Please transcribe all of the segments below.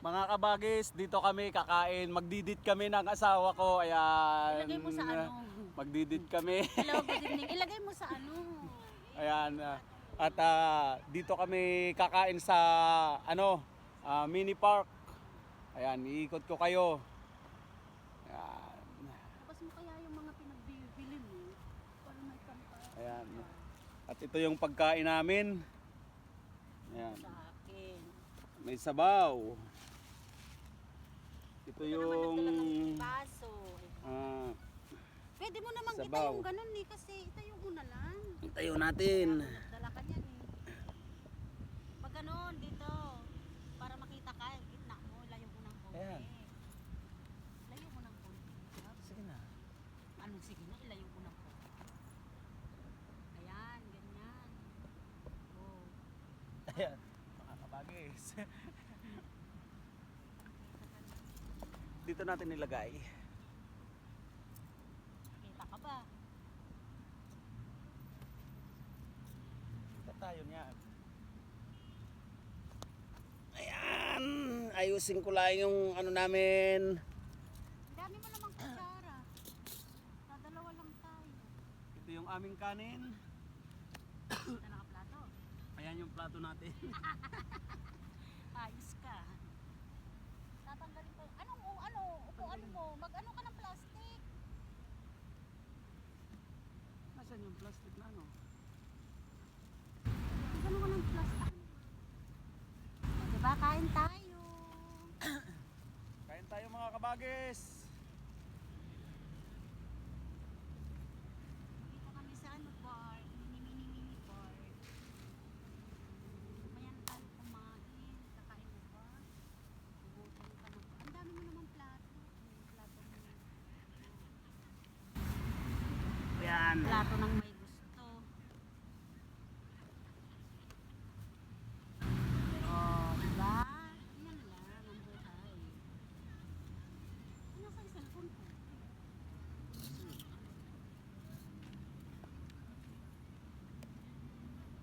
Mga kabagis, dito kami kakain. Magdidit kami ng asawa ko. Ayan. Ilagay mo sa ano? Magdidit kami. Hello, good evening. Ilagay mo sa ano? Ayan. At dito kami kakain sa mini park. Ayan, iikot ko kayo. Ayan. Labas mo kaya yung mga pinagbibili mo para may pangkain. Ayan. At ito yung pagkain namin. Ayan. Sa akin. May sabaw. Ito Ito naman yung nagdala ng baso. Pwede mo namang sabaw. itayong ganun eh, kasi itayong mo na lang. Tayo natin. Dala ka niyan eh. Pag ganun, dito, para makita ka, yung gitna mo, layo mo ng konti. Ayan. Layo mo ng konti. Sige na. Anong sige na, ilayo mo ng konti. Ayan, ganyan. Oh. Ayan. Mga kabagis. Dito natin nilagay. Kita ka ba? Kita tayo niyan. Ayan. Ayusin ko lang yung ano namin. Ang dami mo namang kutsara. Dadalawa lang tayo. Ito yung aming kanin. Ito nakaplato. Ayan yung plato natin. Ayos ka. Tatanggalin ko. Upuan mo. Mag-ano ka ng plastic. Nasaan yung plastic na ano? Mag-ano ka ng plastic. Diba, kain tayo. Kain tayo mga kabagis. Dito kami sa park. Mini park. Mayan tayo kumain. Kakain mo ba? Ubutin ka na. Ang dami mo naman plato. Plato mo. Ayan. Plato ng may gusto. Oh, diba? Yan lang ang buhay. Ano sa cellphone ko?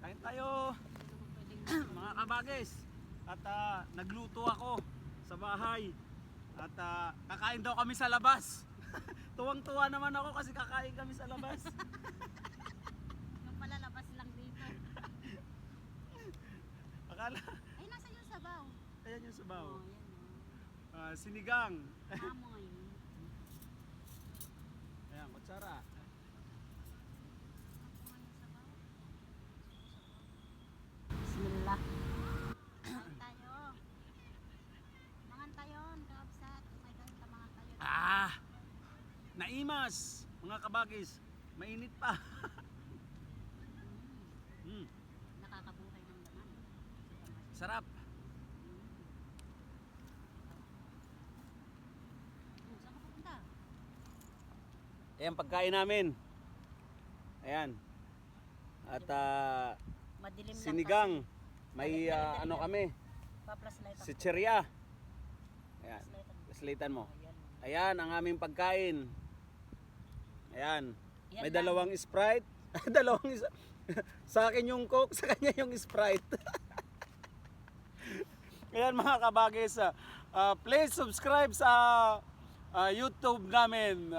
Kain tayo Hindi naman pwedeng mga kabagis. At nagluto ako sa bahay. At kakain daw kami sa labas. Tuwang-tuwa naman ako kasi kakain kami sa labas. yung palalabas lang dito. Akala, Ay, nasa yung sabaw. ayan yung sabaw. Oh, yan Sinigang. o. Amoy. Ayan, kutsara. Amoy yung sabaw. Bismillah. Kain tayo. Mangan tayo. Kaabsat. May kain ka mangan tayo. Naimas, mga kabagis. Mainit pa. Nakakabuhay ng laman. Sarap. Saan ka pupunta? Ayan pagkain namin. Ayan. At Madilim lang sinigang. May ano kami, Pa-flashlight ako. si Cheria. Ayan, Flashlight ako. gaslightan mo. Ayan. Ayan ang aming pagkain. Ayan. Yan May lang. dalawang Sprite. Sa akin yung Coke, sa kanya yung Sprite. Ayan mga kabagis, please subscribe sa YouTube namin.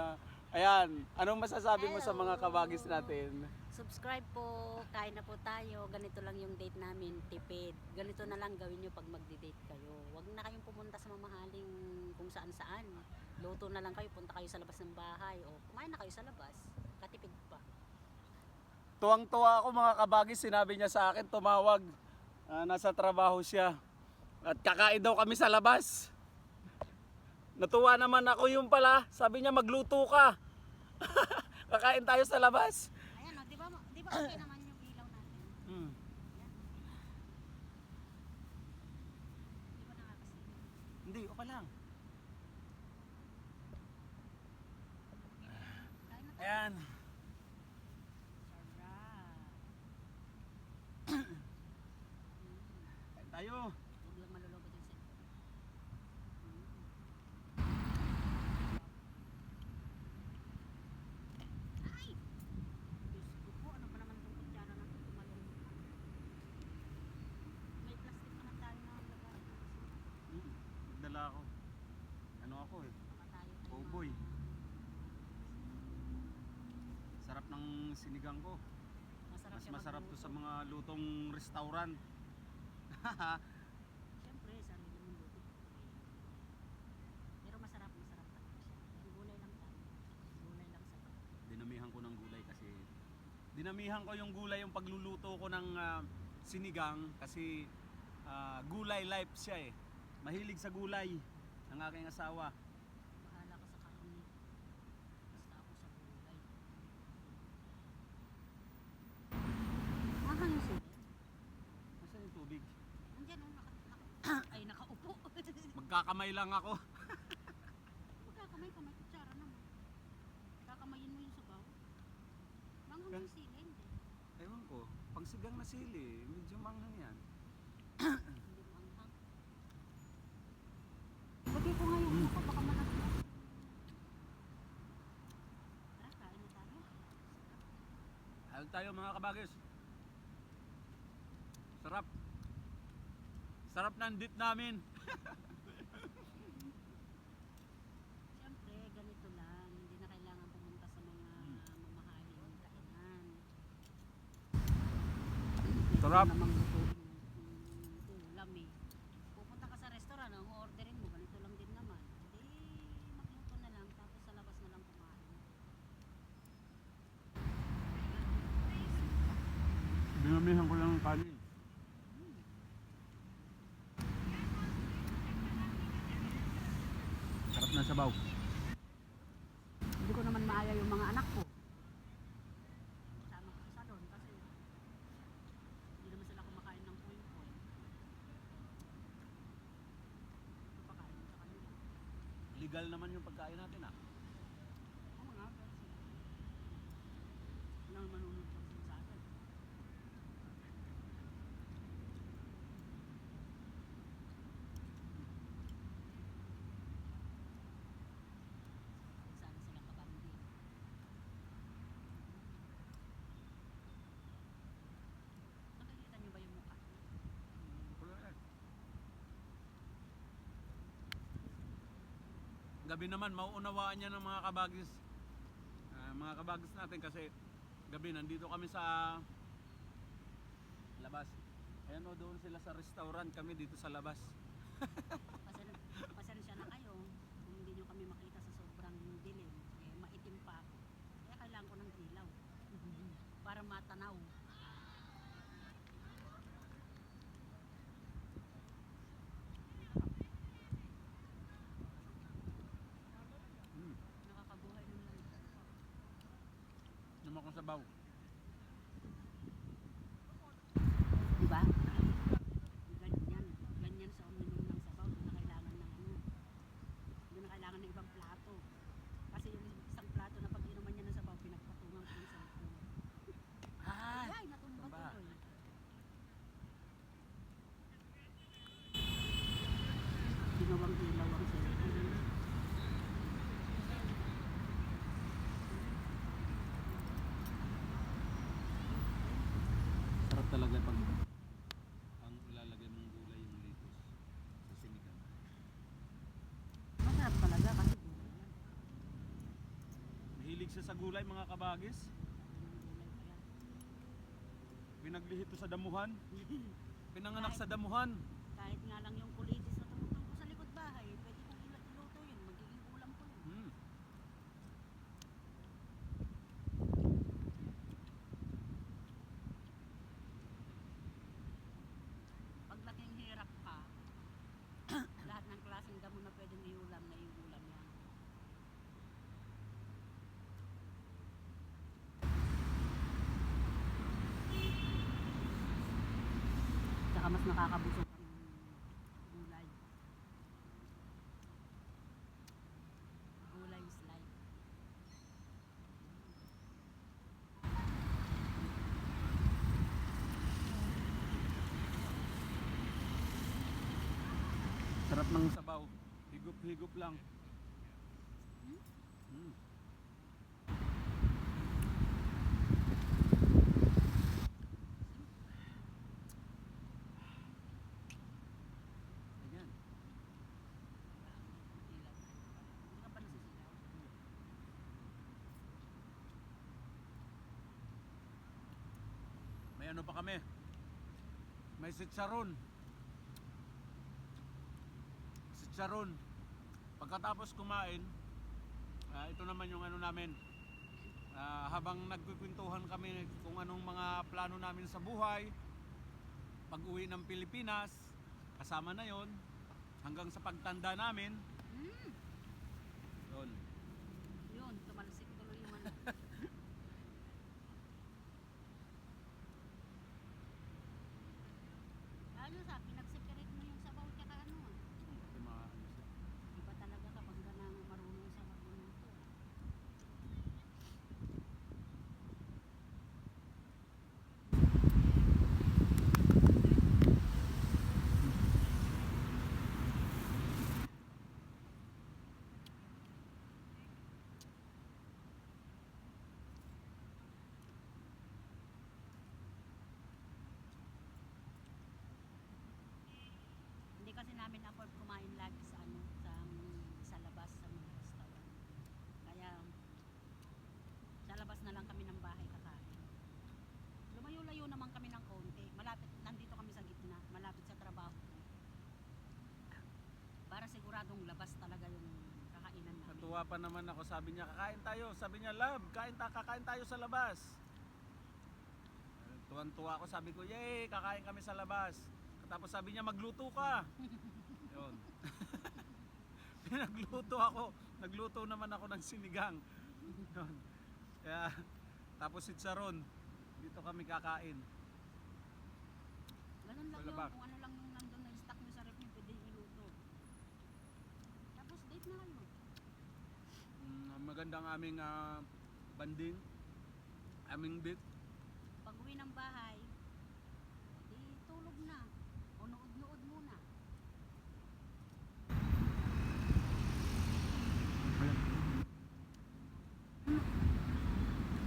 Ayan, anong masasabi mo sa mga kabagis natin? Subscribe po, kain na po tayo. Ganito lang yung date namin, tipid. Ganito na lang gawin nyo pag magdi-date kayo. Huwag na kayong pumunta sa mamahaling kung saan-saan. Luto na lang kayo, punta kayo sa labas ng bahay. O kumain na kayo sa labas. Katipid pa. Tuwang-tuwa ako mga kabagis, sinabi niya sa akin, tumawag. Nasa trabaho siya. At kakain daw kami sa labas. Natuwa naman ako yung pala, sabi niya magluto ka. Kakain tayo sa labas. Ayan o, di ba okay naman yung ilaw natin? Hmm. Ayan. Di ba nakakasin? Hindi, okay lang. Kain na tayo. Ayan. Sarap. Kain tayo. Huwag lang malulobot yung cellphone. Ay! Diyos ko po, ano pa naman itong kutsara na ito? Tumalong. May plastic naman tayo na lagay. Hmm. sinigang ko. Masarap Mas siya masarap to magluto. sa mga lutong restaurant. Siyempre, sarili mong luto. Pero masarap talaga siya. Yung gulay lang tayo. Gulay lang sa bawang. Dinamihan ko ng gulay kasi dinamihan ko yung gulay yung pagluluto ko ng sinigang kasi gulay life siya eh. Mahilig sa gulay ng aking asawa. Bahala ka sa karne. Basta ako sa gulay. Mahang yung sili. Nasaan yung tubig? Nandyan oh, ay nakaupo. Magkakamay lang ako. Magkakamay-kamay, kutsara naman. Kakamayin mo yung sabaw. Manghang yung sili, hindi. Ewan ko, pang sigang na sili, medyo manghang yan. Hindi manghang. Lagay ko nga yung ano ko, baka malagyan. Tara, kain na tayo. Ayun tayo mga kabagis. Sarap. Sarap ng dip namin. Siyempre, ganito lang. Hindi na kailangan pumunta sa mga mamahaling kainan. Sarap. Pwede namang lutuin yung ulam eh. Pupunta ka sa restaurant, ang orderin mo, ganito lang din naman. Hindi, magluto na lang, tapos sa labas na lang kumain. Dinamihan ko lang ng kanin. Sarap ng sabaw. Hindi ko naman maaya yung mga anak ko. Kasama ko isa doon kasi hindi naman sila kumakain ng puy-puy. Ito pakain mo sa kanila. Legal naman yung pagkain natin ah. Oo nga, pero sila. Walang manunod lang sila sa atin. Sana sila kabandi. Nakikita niyo ba yung mukha? Gabi naman mauunawaan niya ng mga kabagis. Mga kabagis natin kasi gabi nandito kami sa labas. Ayan o, doon sila sa restaurant, kami dito sa labas. Pasensya na kayo kung hindi nyo kami makita sa sobrang dilim. Eh, maitim pa ako. Kaya kailangan ko ng ilaw. Para matanaw. Hmm. Nakakabuhay ng langgam. Naman kong sabaw. Diba? Ganyan. Ganyan sa uminom ng sabaw. Hindi na kailangan ng ano. Hindi na kailangan ng ibang plato. Kasi yung isang plato na pag inuman niya ng sabaw, pinagpatungan ko yung cellphone. Ay, natumba Tumba. tuloy. Ginawang ilaw ang cellphone. Sarap talaga pag ang ilalagay mong gulay yung litos sa sinigang. Masarap talaga kasi gulay yan. Mahilig siya sa gulay mga kabagis. Gulay pa yan. Pinaglihit to sa damuhan. Pinanganak sa damuhan. Kahit nga lang yung kulitis na tumutubo sa likod bahay, pwede kong iluto yun. Magiging ulam ko yun. Hmm. Pag laking hirap ka, lahat ng klaseng damo na pwedeng iulam na iulam yan. Tsaka mas nakakabusog ang gulay. Gulay is life. Sarap ng sabaw. Higup-higup lang. Hmm? Hmm. Ayan. Ilaw. Hindi ka pa nasisilaw. ano pa kami. May sitsaron. Sitsaron. Pagkatapos kumain, ito naman yung ano namin. Habang nagkukwentuhan kami kung anong mga plano namin sa buhay, pag-uwi ng Pilipinas, kasama na yon hanggang sa pagtanda namin. Yun. Yun, tumalsik tuloy yung ano. Ano sa, pinagseparate mo yung sabaw tsaka ano. Yung mga ano siya. Iba talaga kapag ka nang marunong sa magluluto. Hindi kasi namin afford kumain lagi sa ano, sa labas sa mga restaurant. Kaya sa labas na lang kami ng bahay kakain. Lumayo-layo naman kami ng konti. Malapit, nandito kami sa gitna, malapit sa trabaho ko. Para siguradong labas talaga yung kakainan namin. Natuwa pa naman ako, sabi niya kakain tayo. Sabi niya, love, kakain tayo sa labas. Tuwan-tuwa ako, sabi ko, yay, kakain kami sa labas. Tapos sabi niya, magluto ka. Yun. Nagluto ako. Nagluto naman ako ng sinigang. Yun. Kaya, tapos sitsaron. Dito kami kakain. Ganun lang Sa yun, labas. kung ano lang yung nandun na stock nyo sa ref nyo, pwede iluto. Tapos date na kayo. Magandang aming banding. Aming date. Pag uwi ng bahay, di tulog na. O nood-nood muna.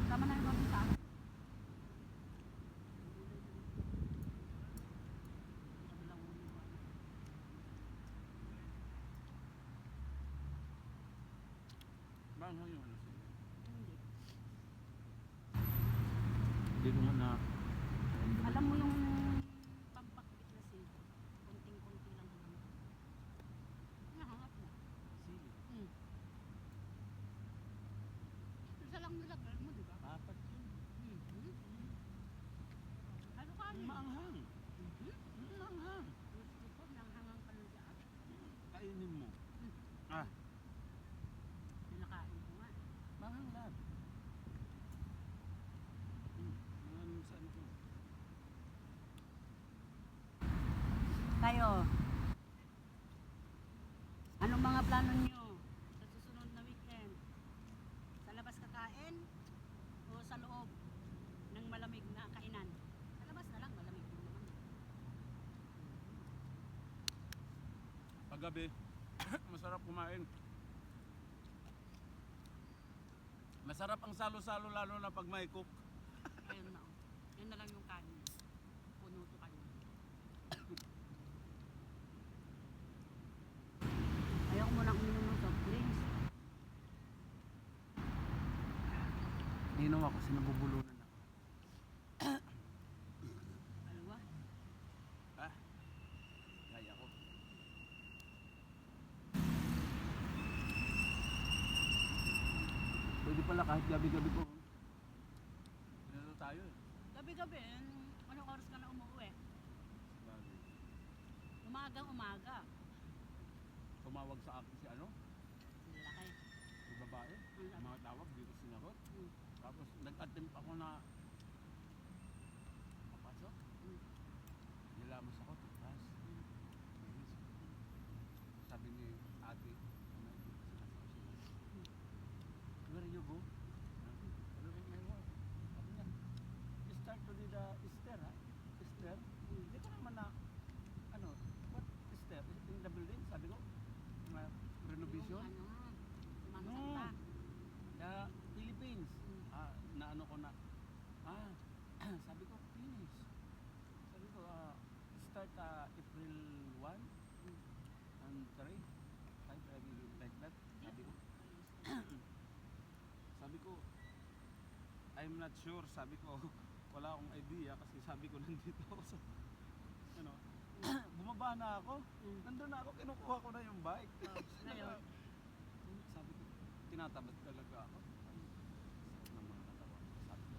Tama na yung mga sa akin. Kabilang ulo ko, ano. Maanghang yung ano siya. Hindi. Hindi ko nga na... Alam mo yung pampakbit na sili. Kunting-kunti lang alam mo. Nahangap na. Sili. Isa lang nilagay mo, di ba? Apat yun. Ano ka Ang maanghang. Maanghang. Gusto ko, nanghangang ka na dyan. Kainin mo. Nilakain ko nga. Maanghang lang. Saan ko? Kayo, anong mga plano nyo sa susunod na weekend? Sa labas kakain o sa loob ng malamig na kainan? Sa labas na lang, malamig din naman. Paggabi, masarap kumain. Masarap ang salo-salo lalo na pag may cook. Ayun na. Yan na lang yung kanin. Puno to kayo. Ayaw ko munang uminom ng soft drinks. Inom ako, sinabubulunan ako. Alwa. Gaya ko. Pwede pala kahit gabi-gabi ko. Pinalo tayo eh. Gabi-gabi, anong oras ka na umuwi? Umaga. Tumawag sa akin si ano, Laki. yung babae. Ang Mga tawag, di ko sinagot. Mm. Tapos nag-attempt ako na papasok. Nilamas ako, tukas. Sabi ni ate, where you go? Where you go? Sabi niya, you start to do the stair, ha? Stair? Hindi ko naman na, ano, what stair? In the building? Sabi ko, renovation? Yung ano, Mang No. Santa. The Philippines. Mm. Na ano ko na, sabi ko, finish. Sabi ko, start April 1 and 3. Like that. Sabi ko, sabi ko, I'm not sure. Sabi ko, wala akong idea kasi sabi ko nandito ako sa ano. Bumaba na ako. Nandun na ako, kinukuha ko na yung bike. Ngayon? Sabi ko, tinatamad talaga ako. Sakit ng mga katawan. Sabi ko,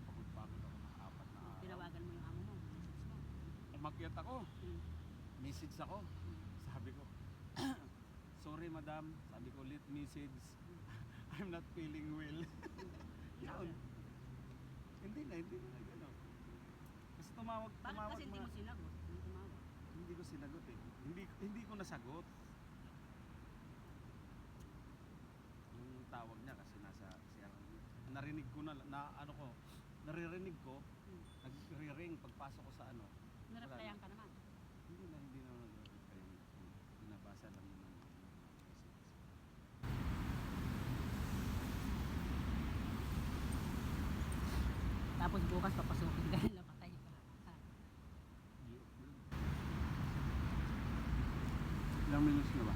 pagod-pagod ako ng 4 na araw. Tinawagan mo yung amo mo, message mo. Umakyat ako. Mm. Message ako. Sabi ko, sorry madam. Sabi ko, late message. I'm not feeling well. Yun. Hindi na gano'n. Kasi tumawag Bakit kasi hindi mga- mo sinagot? Hindi tumawag. Hindi ko sinagot eh. Hindi ko nasagot. Yung tawag niya kasi nasa CR. Narinig ko naririnig ko, nagre-ring pagpasok ko sa ano. Nareplyan ka naman. Hindi na nag-reply. Binabasa lang naman yung message. Tapos bukas papasukin ka nila, patay ka. Ilang minutes na ba?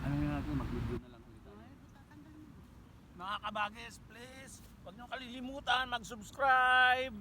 Ano nga natin, mag-video na lang ulit tayo. Ay, tatanggal mo. Mga kabagis, please, huwag niyong kalilimutan mag-subscribe.